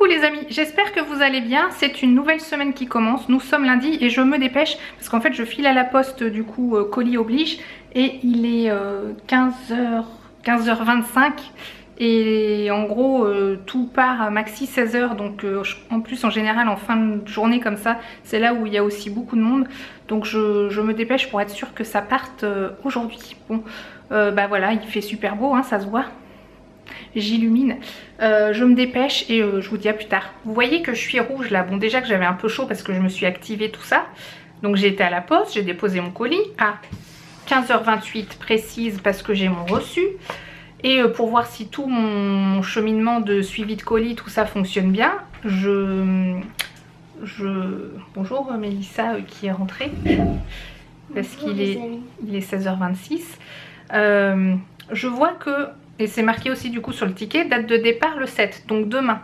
Coucou les amis, j'espère que vous allez bien. C'est une nouvelle semaine qui commence. Nous sommes lundi et je me dépêche parce qu'en fait je file à la poste, du coup colis oblige, et il est 15h25 et en gros tout part à maxi 16h, donc en plus en général en fin de journée comme ça c'est là où il y a aussi beaucoup de monde, donc je me dépêche pour être sûre que ça parte aujourd'hui. Bon bah voilà, il fait super beau hein, ça se voit. J'illumine, je me dépêche et je vous dis à plus tard. Vous voyez que je suis rouge là. Bon, déjà que j'avais un peu chaud parce que je me suis activée tout ça. Donc j'ai été à la poste, j'ai déposé mon colis à 15h28 précise parce que j'ai mon reçu. Et pour voir si tout mon cheminement de suivi de colis, tout ça fonctionne bien, bonjour Mélissa qui est rentrée parce qu'il est 16h26. Je vois que, et c'est marqué aussi du coup sur le ticket, date de départ le 7, donc demain.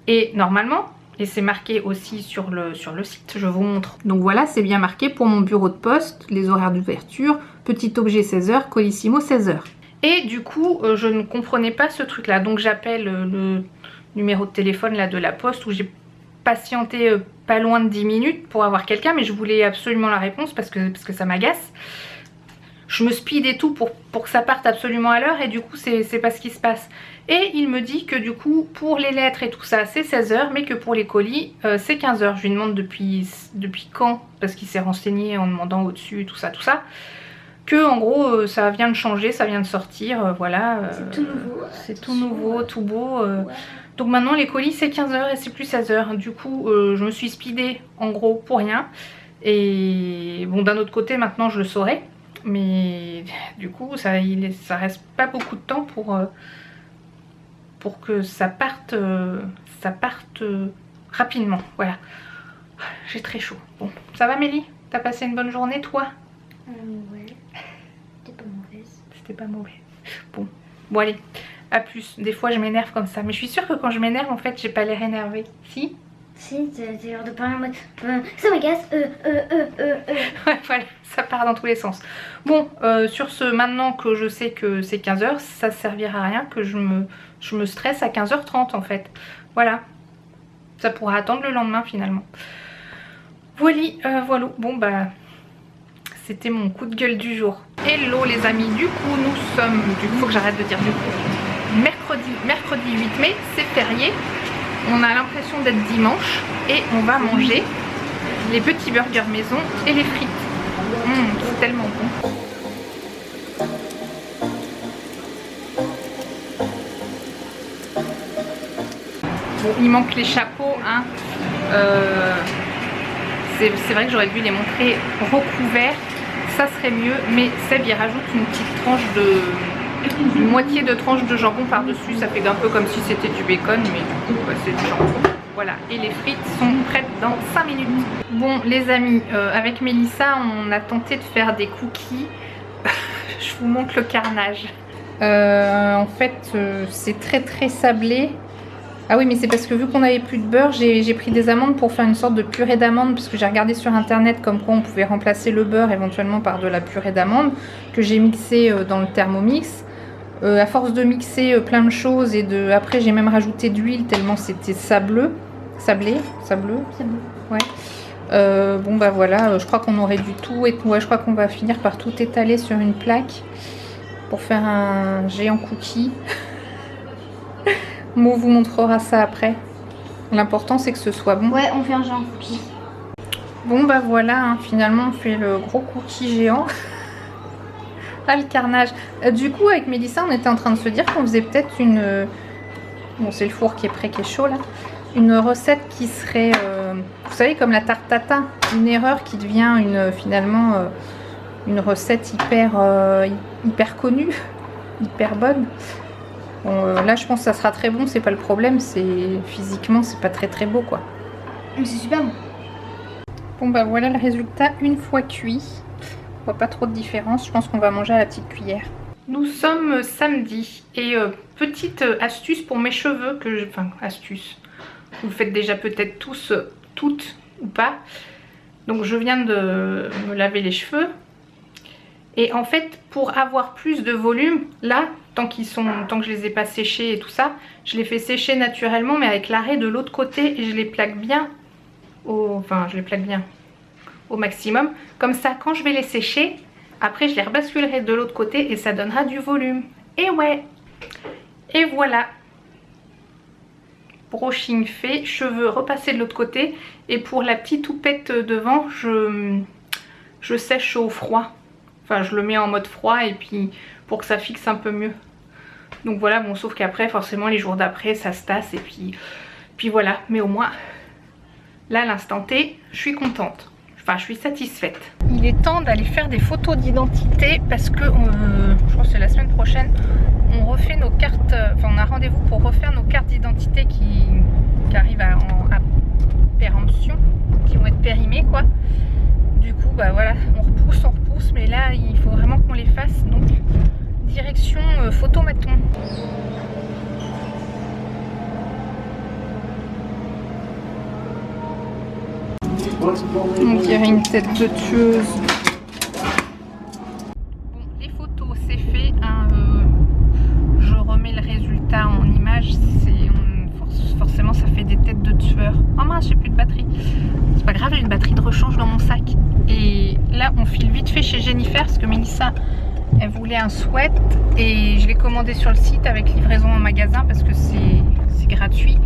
Et normalement, et c'est marqué aussi sur le site, je vous montre. Donc voilà, c'est bien marqué pour mon bureau de poste, les horaires d'ouverture, petit objet 16h, colissimo 16h. Et du coup, je ne comprenais pas ce truc là. Donc j'appelle le numéro de téléphone là de la poste où j'ai patienté pas loin de 10 minutes pour avoir quelqu'un, mais je voulais absolument la réponse parce que ça m'agace. Je me speed et tout pour que ça parte absolument à l'heure et du coup c'est pas ce qui se passe. Et il me dit que du coup pour les lettres et tout ça c'est 16h, mais que pour les colis c'est 15h. Je lui demande depuis quand, parce qu'il s'est renseigné en demandant au-dessus tout ça. Que en gros ça vient de changer, ça vient de sortir, voilà. C'est tout nouveau, tout beau. Ouais. Donc maintenant les colis c'est 15h et c'est plus 16h. Du coup je me suis speedée en gros pour rien. Et bon, d'un autre côté maintenant je le saurais. Mais du coup ça reste pas beaucoup de temps pour que ça parte rapidement. Voilà, j'ai très chaud. Bon, ça va Mélie? T'as passé une bonne journée toi? Ouais, c'était pas mauvaise. C'était pas mauvais. Bon allez, à plus. Des fois je m'énerve comme ça, mais je suis sûre que quand je m'énerve en fait j'ai pas l'air énervée. Si? Si, c'est l'air de parler en mode ça m'agace, Ouais, voilà, ça part dans tous les sens. Bon, sur ce, maintenant que je sais que c'est 15h, ça servira à rien que je me stresse à 15h30 en fait. Voilà, ça pourra attendre le lendemain finalement. Voilà, bon bah, c'était mon coup de gueule du jour. Hello les amis, du coup nous sommes, faut que j'arrête de dire du coup, mercredi 8 mai, c'est férié. On a l'impression d'être dimanche et on va manger les petits burgers maison et les frites. C'est tellement bon. Bon, il manque les chapeaux, hein. C'est vrai que j'aurais dû les montrer recouverts, ça serait mieux, mais Seb il rajoute une petite tranche une moitié de tranche de jambon par dessus, ça fait un peu comme si c'était du bacon, mais du coup c'est du jambon. Voilà, et les frites sont prêtes dans 5 minutes. Bon les amis, avec Mélissa on a tenté de faire des cookies. Je vous montre le carnage. En fait c'est très sablé. Ah oui, mais c'est parce que vu qu'on avait plus de beurre, j'ai pris des amandes pour faire une sorte de purée d'amandes, parce que j'ai regardé sur internet comme quoi on pouvait remplacer le beurre éventuellement par de la purée d'amandes, que j'ai mixé dans le Thermomix. À force de mixer plein de choses et après j'ai même rajouté d'huile tellement c'était sableux. Sablé. Ouais. Bon bah voilà, je crois qu'on aurait dû tout et ouais, je crois qu'on va finir par tout étaler sur une plaque pour faire un géant cookie. Mo vous montrera ça après. L'important c'est que ce soit bon. Ouais, on fait un géant cookie. Bon bah voilà, hein, finalement on fait le gros cookie géant. Ah le carnage. Du coup avec Mélissa on était en train de se dire qu'on faisait peut-être une... Bon c'est le four qui est prêt, qui est chaud là. Une recette qui serait, vous savez, comme la tarte tatin. Une erreur qui devient finalement une recette hyper connue, hyper bonne. Bon, là je pense que ça sera très bon, c'est pas le problème, c'est physiquement c'est pas très beau quoi. Mais c'est super bon. Bon bah voilà le résultat une fois cuit. On voit pas trop de différence, je pense qu'on va manger à la petite cuillère. Nous sommes samedi et petite astuce pour mes cheveux enfin astuce. Vous le faites déjà peut-être tous, toutes ou pas. Donc je viens de me laver les cheveux. Et en fait pour avoir plus de volume, là tant que je les ai pas séchés et tout ça, je les fais sécher naturellement mais avec l'arrêt de l'autre côté et je les plaque bien au maximum. Comme ça, quand je vais les sécher, après je les rebasculerai de l'autre côté et ça donnera du volume. Et ouais, et voilà. Brushing fait, cheveux repassés de l'autre côté. Et pour la petite houppette devant, je sèche au froid. Enfin, je le mets en mode froid et puis pour que ça fixe un peu mieux. Donc voilà, bon, sauf qu'après, forcément, les jours d'après, ça se tasse et puis voilà. Mais au moins, là, à l'instant T, je suis contente. Enfin, je suis satisfaite. Il est temps d'aller faire des photos d'identité parce que, je crois que c'est la semaine prochaine, on refait nos cartes, enfin on a rendez-vous pour refaire nos cartes d'identité qui arrivent à péremption, qui vont être périmées quoi. Du coup, bah voilà, on repousse, mais là il faut vraiment qu'on les fasse, donc direction photomaton. On dirait une tête de tueuse. Bon, les photos c'est fait, hein, je remets le résultat en image, forcément ça fait des têtes de tueurs. Oh mince, j'ai plus de batterie. C'est pas grave, j'ai une batterie de rechange dans mon sac. Et là on file vite fait chez Jennifer parce que Mélissa elle voulait un sweat et je l'ai commandé sur le site avec livraison en magasin parce que c'est gratuit.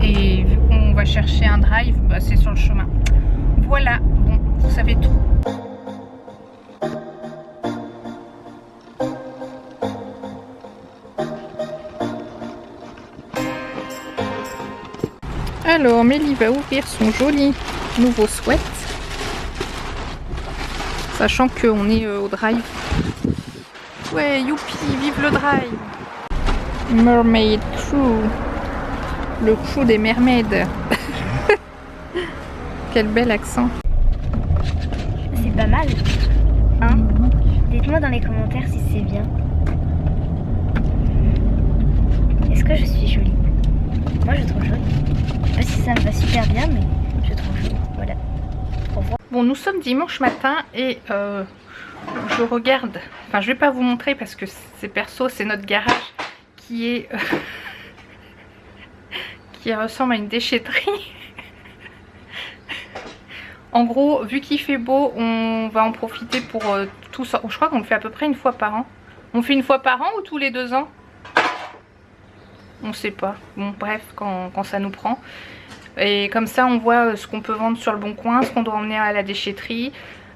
Et vu qu'on va chercher un drive, bah, c'est sur le chemin. Voilà, bon, vous savez tout. Alors, Mélie va ouvrir son joli nouveau sweat. Sachant qu'on est au drive. Ouais, youpi, vive le drive. Mermaid Crew. Le crew des mermaids. Quel bel accent. C'est pas mal. Hein? Dites-moi dans les commentaires si c'est bien. Est-ce que je suis jolie? Moi je trouve jolie. Je sais pas si ça me va super bien, mais je trouve jolie. Voilà. Au revoir. Bon, nous sommes dimanche matin et je regarde. Enfin, je vais pas vous montrer parce que c'est perso, c'est notre garage qui est qui ressemble à une déchetterie. En gros, vu qu'il fait beau, on va en profiter pour tout ça. Je crois qu'on le fait à peu près une fois par an. On fait une fois par an ou tous les 2 ans? On sait pas. Bon, bref, quand ça nous prend. Et comme ça, on voit ce qu'on peut vendre sur le bon coin, ce qu'on doit emmener à la déchetterie,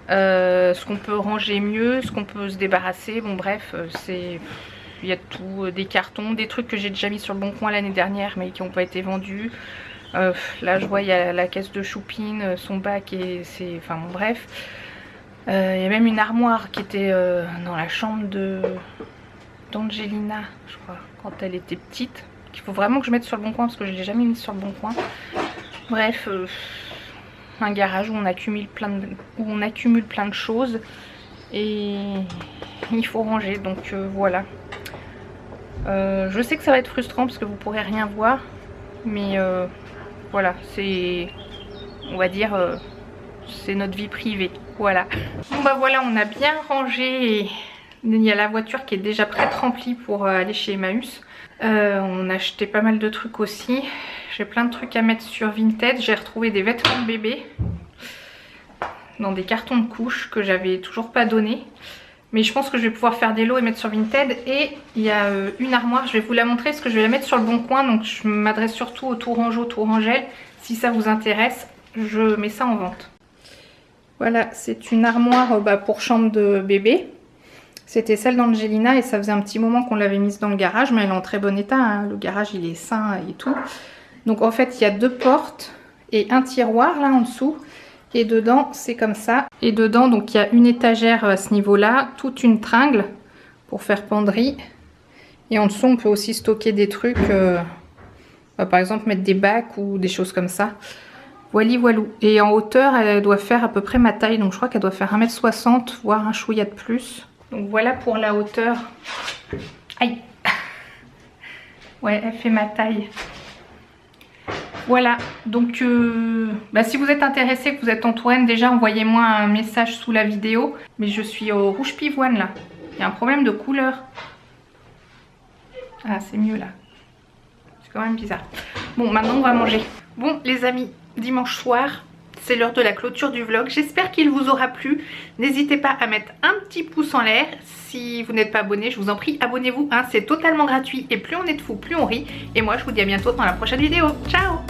ce qu'on peut ranger mieux, ce qu'on peut se débarrasser. Bon, bref, il y a tout, des cartons, des trucs que j'ai déjà mis sur le bon coin l'année dernière, mais qui n'ont pas été vendus. Là je vois il y a la caisse de Choupine, son bac et c'est... Enfin bon bref. Il y a même une armoire qui était dans la chambre d'Angelina, je crois, quand elle était petite. Qu'il faut vraiment que je mette sur le bon coin parce que je ne l'ai jamais mis sur le bon coin. Bref, un garage où on accumule plein de choses et il faut ranger, donc voilà. Je sais que ça va être frustrant parce que vous pourrez rien voir, mais voilà, c'est, on va dire, c'est notre vie privée, voilà. Bon bah voilà, on a bien rangé et il y a la voiture qui est déjà prête remplie pour aller chez Emmaüs. On a acheté pas mal de trucs aussi. J'ai plein de trucs à mettre sur Vinted. J'ai retrouvé des vêtements de bébé dans des cartons de couches que j'avais toujours pas donné. Mais je pense que je vais pouvoir faire des lots et mettre sur Vinted. Et il y a une armoire, je vais vous la montrer parce que je vais la mettre sur le bon coin. Donc je m'adresse surtout aux Tourangeaux, Tourangelles. Si ça vous intéresse, je mets ça en vente. Voilà, c'est une armoire pour chambre de bébé. C'était celle d'Angelina et ça faisait un petit moment qu'on l'avait mise dans le garage. Mais elle est en très bon état, hein. Le garage il est sain et tout. Donc en fait il y a 2 portes et un tiroir là en dessous. Et dedans c'est comme ça. Et dedans donc il y a une étagère à ce niveau là, toute une tringle pour faire penderie. Et en dessous on peut aussi stocker des trucs, par exemple mettre des bacs ou des choses comme ça. Voili voilou. Et en hauteur elle doit faire à peu près ma taille, donc je crois qu'elle doit faire 1m60 voire un chouïa de plus. Donc voilà pour la hauteur. Aïe. Ouais, elle fait ma taille. Voilà, donc si vous êtes intéressé, que vous êtes en Touraine, déjà envoyez-moi un message sous la vidéo. Mais je suis au rouge pivoine là. Il y a un problème de couleur. Ah, c'est mieux là. C'est quand même bizarre. Bon, maintenant on va manger. Bon, les amis, dimanche soir, c'est l'heure de la clôture du vlog. J'espère qu'il vous aura plu. N'hésitez pas à mettre un petit pouce en l'air. Si vous n'êtes pas abonné, je vous en prie, abonnez-vous. Hein, c'est totalement gratuit et plus on est de fous, plus on rit. Et moi, je vous dis à bientôt dans la prochaine vidéo. Ciao!